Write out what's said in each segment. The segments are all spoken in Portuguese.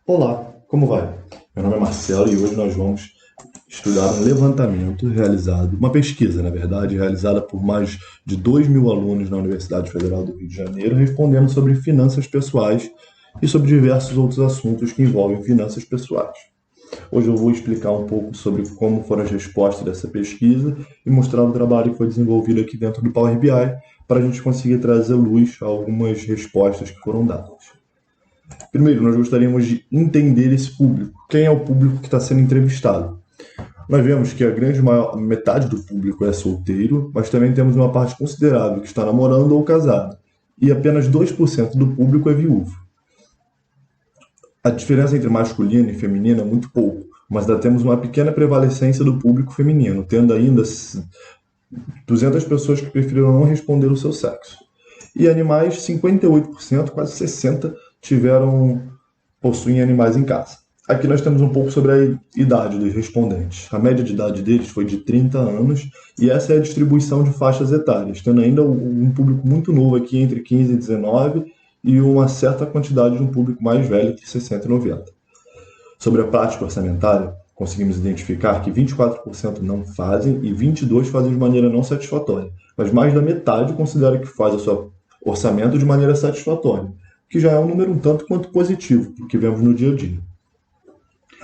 Olá, como vai? Meu nome é Marcelo e hoje nós vamos estudar um levantamento realizado, uma pesquisa, na verdade, realizada por mais de 2.000 alunos na Universidade Federal do Rio de Janeiro, respondendo sobre finanças pessoais e sobre diversos outros assuntos que envolvem finanças pessoais. Hoje eu vou explicar um pouco sobre como foram as respostas dessa pesquisa e mostrar o trabalho que foi desenvolvido aqui dentro do Power BI para a gente conseguir trazer luz a algumas respostas que foram dadas. Primeiro, nós gostaríamos de entender esse público. Quem é o público que está sendo entrevistado? Nós vemos que a metade do público é solteiro, mas também temos uma parte considerável que está namorando ou casado. E apenas 2% do público é viúvo. A diferença entre masculino e feminino é muito pouco, mas ainda temos uma pequena prevalecência do público feminino, tendo ainda 200 pessoas que preferiram não responder o seu sexo. E animais, 58%, quase 60%, possuem animais em casa. Aqui nós temos um pouco sobre a idade dos respondentes. A média de idade deles foi de 30 anos e essa é a distribuição de faixas etárias, tendo ainda um público muito novo aqui entre 15 e 19 e uma certa quantidade de um público mais velho entre 60 e 90. Sobre a prática orçamentária, conseguimos identificar que 24% não fazem e 22% fazem de maneira não satisfatória, mas mais da metade considera que faz o seu orçamento de maneira satisfatória, que já é um número um tanto quanto positivo, porque vemos no dia a dia.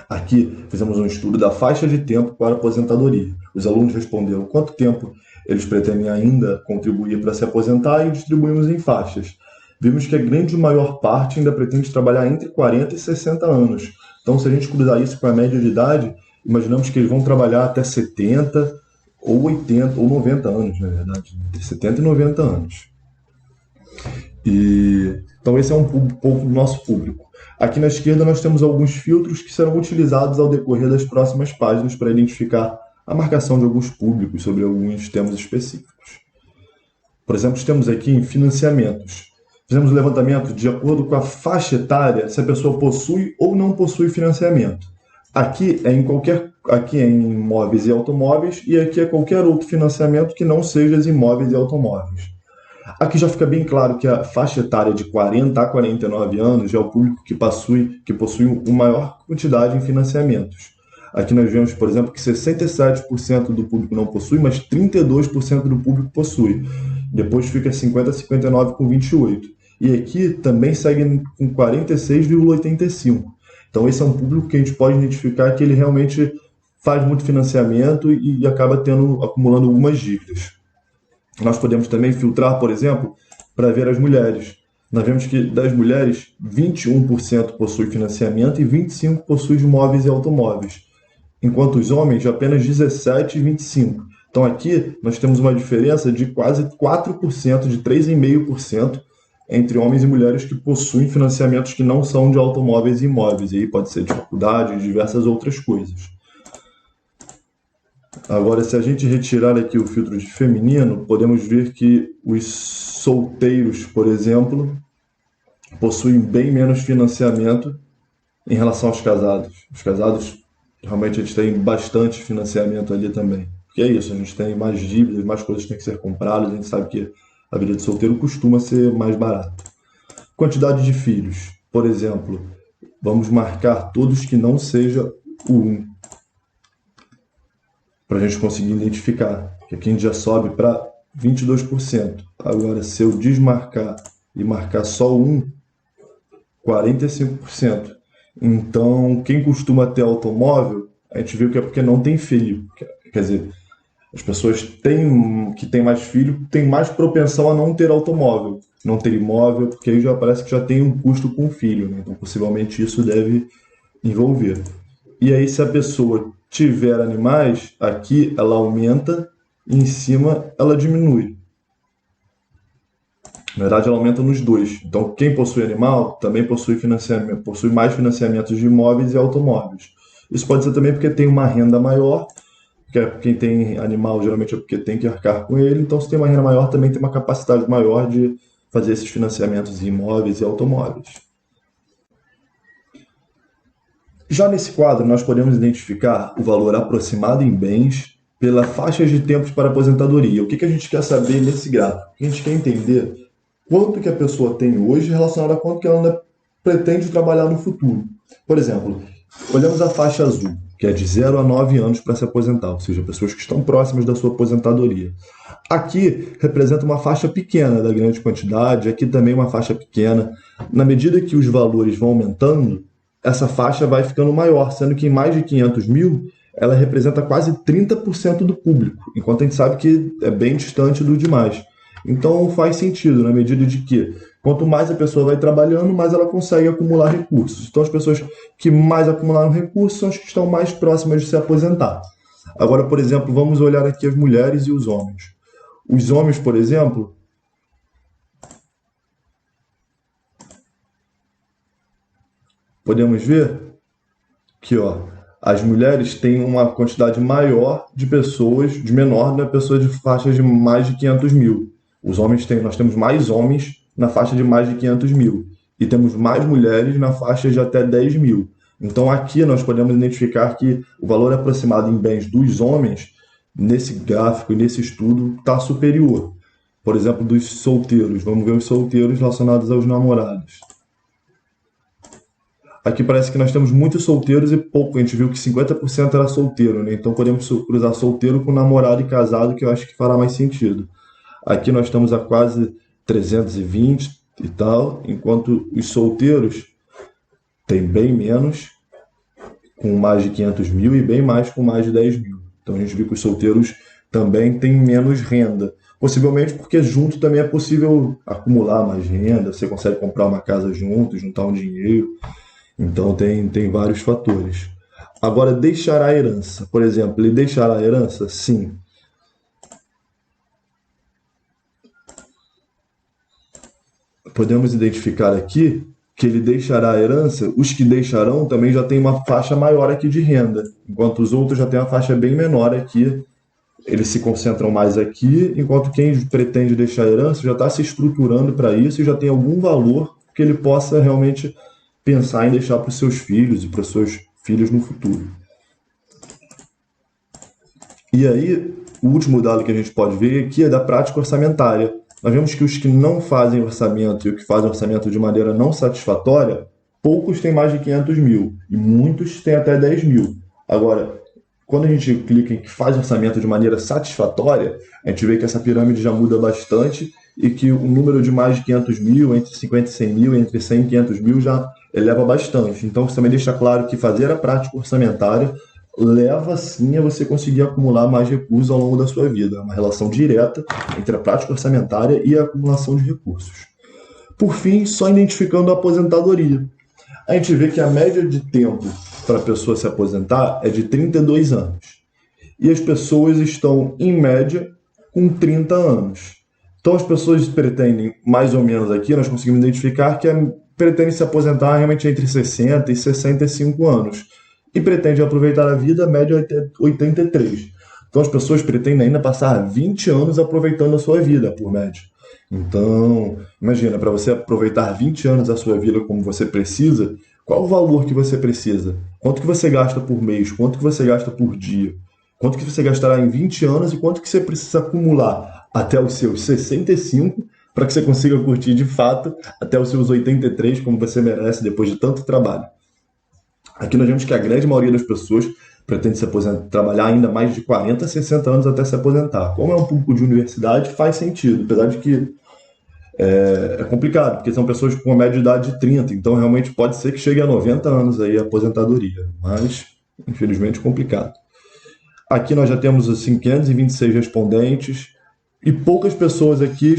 Aqui fizemos um estudo da faixa de tempo para a aposentadoria. Os alunos responderam quanto tempo eles pretendem ainda contribuir para se aposentar e distribuímos em faixas. Vimos que a grande maior parte ainda pretende trabalhar entre 40 e 60 anos. Então, se a gente cruzar isso com a média de idade, imaginamos que eles vão trabalhar até 70 ou 80 ou 90 anos, na verdade, entre 70 e 90 anos. Então esse é um pouco do nosso público. Aqui na esquerda nós temos alguns filtros que serão utilizados ao decorrer das próximas páginas para identificar a marcação de alguns públicos sobre alguns temas específicos. Por exemplo, temos aqui em financiamentos. Fizemos o levantamento de acordo com a faixa etária, se a pessoa possui ou não possui financiamento. Aqui é em imóveis e automóveis e aqui é qualquer outro financiamento que não seja os imóveis e automóveis. Aqui já fica bem claro que a faixa etária de 40 a 49 anos é o público que possui uma maior quantidade em financiamentos. Aqui nós vemos, por exemplo, que 67% do público não possui, mas 32% do público possui. Depois fica 50% a 59% com 28%. E aqui também segue com 46,85%. Então esse é um público que a gente pode identificar que ele realmente faz muito financiamento e acaba acumulando algumas dívidas. Nós podemos também filtrar, por exemplo, para ver as mulheres. Nós vemos que das mulheres, 21% possui financiamento e 25% possui imóveis e automóveis, enquanto os homens, apenas 17% e 25%. Então aqui nós temos uma diferença de quase 4%, de 3,5% entre homens e mulheres que possuem financiamentos que não são de automóveis e imóveis. E aí pode ser de faculdade e diversas outras coisas. Agora, se a gente retirar aqui o filtro de feminino, podemos ver que os solteiros, por exemplo, possuem bem menos financiamento em relação aos casados. Os casados, realmente, a gente tem bastante financiamento ali também. Porque é isso, a gente tem mais dívidas, mais coisas que têm que ser compradas, a gente sabe que a vida de solteiro costuma ser mais barata. Quantidade de filhos, por exemplo, vamos marcar todos que não seja o 1, para a gente conseguir identificar, que aqui a gente já sobe para 22%. Agora, se eu desmarcar e marcar só um, 45%. Então, quem costuma ter automóvel, a gente viu que é porque não tem filho. Quer dizer, as pessoas que têm mais filho têm mais propensão a não ter automóvel, não ter imóvel, porque aí já parece que já tem um custo com o filho, né? Então, possivelmente isso deve envolver. E aí, se a pessoa tiver animais, aqui ela aumenta e em cima ela diminui. Na verdade, ela aumenta nos dois. Então, quem possui animal também possui mais financiamentos de imóveis e automóveis. Isso pode ser também porque tem uma renda maior, porque quem tem animal geralmente é porque tem que arcar com ele, então se tem uma renda maior também tem uma capacidade maior de fazer esses financiamentos em imóveis e automóveis. Já nesse quadro, nós podemos identificar o valor aproximado em bens pela faixa de tempos para aposentadoria. O que a gente quer saber nesse gráfico? A gente quer entender quanto que a pessoa tem hoje relacionado a quanto que ela ainda pretende trabalhar no futuro. Por exemplo, olhamos a faixa azul, que é de 0 a 9 anos para se aposentar, ou seja, pessoas que estão próximas da sua aposentadoria. Aqui representa uma faixa pequena da grande quantidade, aqui também uma faixa pequena. Na medida que os valores vão aumentando, essa faixa vai ficando maior, sendo que em mais de 500 mil, ela representa quase 30% do público, enquanto a gente sabe que é bem distante do demais. Então faz sentido, na medida de que quanto mais a pessoa vai trabalhando, mais ela consegue acumular recursos. Então as pessoas que mais acumularam recursos são as que estão mais próximas de se aposentar. Agora, por exemplo, vamos olhar aqui as mulheres e os homens. Os homens, por exemplo, podemos ver que as mulheres têm uma quantidade maior de pessoas, de menor, né, pessoas de faixas de mais de 500 mil. Nós temos mais homens na faixa de mais de 500 mil e temos mais mulheres na faixa de até 10 mil. Então aqui nós podemos identificar que o valor aproximado em bens dos homens, nesse gráfico e nesse estudo, está superior. Por exemplo, dos solteiros. Vamos ver os solteiros relacionados aos namorados. Aqui parece que nós temos muitos solteiros e pouco. A gente viu que 50% era solteiro, né? Então podemos cruzar solteiro com namorado e casado, que eu acho que fará mais sentido. Aqui nós estamos a quase 320 e tal, enquanto os solteiros têm bem menos, com mais de 500 mil, e bem mais com mais de 10 mil. Então a gente viu que os solteiros também têm menos renda. Possivelmente porque junto também é possível acumular mais renda, você consegue comprar uma casa junto, juntar um dinheiro. Então tem vários fatores. Agora, deixará a herança. Por exemplo, ele deixará a herança? Sim. Podemos identificar aqui que ele deixará a herança. Os que deixarão também já tem uma faixa maior aqui de renda, enquanto os outros já têm uma faixa bem menor aqui. Eles se concentram mais aqui, enquanto quem pretende deixar a herança já está se estruturando para isso e já tem algum valor que ele possa realmente pensar em deixar para os seus filhos e para os seus filhos no futuro. E aí, o último dado que a gente pode ver aqui é da prática orçamentária. Nós vemos que os que não fazem orçamento e os que fazem orçamento de maneira não satisfatória, poucos têm mais de 500 mil e muitos têm até 10 mil. Agora, quando a gente clica em que faz orçamento de maneira satisfatória, a gente vê que essa pirâmide já muda bastante e que o número de mais de 500 mil, entre 50 e 100 mil, entre 100 e 500 mil já eleva bastante. Então, isso também deixa claro que fazer a prática orçamentária leva sim a você conseguir acumular mais recursos ao longo da sua vida. É uma relação direta entre a prática orçamentária e a acumulação de recursos. Por fim, só identificando a aposentadoria. A gente vê que a média de tempo para a pessoa se aposentar é de 32 anos. E as pessoas estão, em média, com 30 anos. Então as pessoas pretendem, mais ou menos aqui, nós conseguimos identificar que pretendem se aposentar realmente entre 60 e 65 anos. E pretende aproveitar a vida, a média é 83. Então as pessoas pretendem ainda passar 20 anos aproveitando a sua vida, por média. Então, imagina, para você aproveitar 20 anos da sua vida como você precisa, qual o valor que você precisa? Quanto que você gasta por mês? Quanto que você gasta por dia? Quanto que você gastará em 20 anos e quanto que você precisa acumular até os seus 65 para que você consiga curtir de fato até os seus 83, como você merece depois de tanto trabalho? Aqui nós vemos que a grande maioria das pessoas pretende se aposentar, trabalhar ainda mais de 40 a 60 anos até se aposentar. Como é um público de universidade, faz sentido, apesar de que é complicado, porque são pessoas com uma média de idade de 30, então realmente pode ser que chegue a 90 anos aí a aposentadoria, mas infelizmente complicado. Aqui nós já temos assim 526 respondentes e poucas pessoas aqui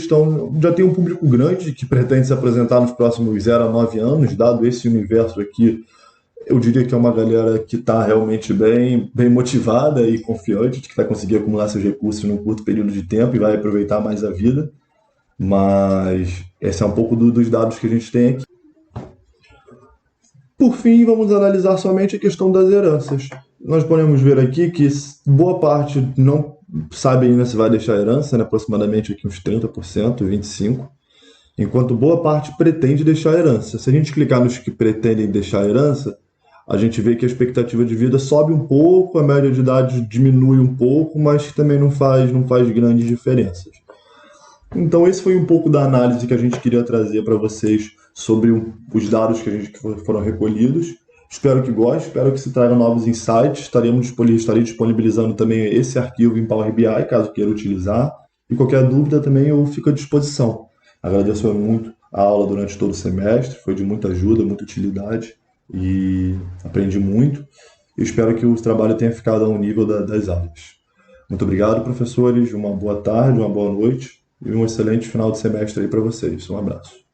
já tem um público grande que pretende se aposentar nos próximos 0 a 9 anos, dado esse universo aqui. Eu diria que é uma galera que está realmente bem motivada e confiante de que vai conseguir acumular seus recursos num curto período de tempo e vai aproveitar mais a vida. Mas esse é um pouco dos dados que a gente tem aqui. Por fim, vamos analisar somente a questão das heranças. Nós podemos ver aqui que boa parte não sabe ainda se vai deixar herança, né? Aproximadamente aqui uns 30%, 25%. Enquanto boa parte pretende deixar herança. Se a gente clicar nos que pretendem deixar herança, a gente vê que a expectativa de vida sobe um pouco, a média de idade diminui um pouco, mas também não faz grandes diferenças. Então esse foi um pouco da análise que a gente queria trazer para vocês sobre os dados que foram recolhidos. Espero que goste, espero que se traga novos insights. Estarei disponibilizando também esse arquivo em Power BI, caso queira utilizar. E qualquer dúvida também eu fico à disposição. Agradeço muito a aula durante todo o semestre, foi de muita ajuda, muita utilidade e aprendi muito. Eu espero que o trabalho tenha ficado ao nível das aulas. Muito obrigado, professores. Uma boa tarde, uma boa noite e um excelente final de semestre aí para vocês. Um abraço.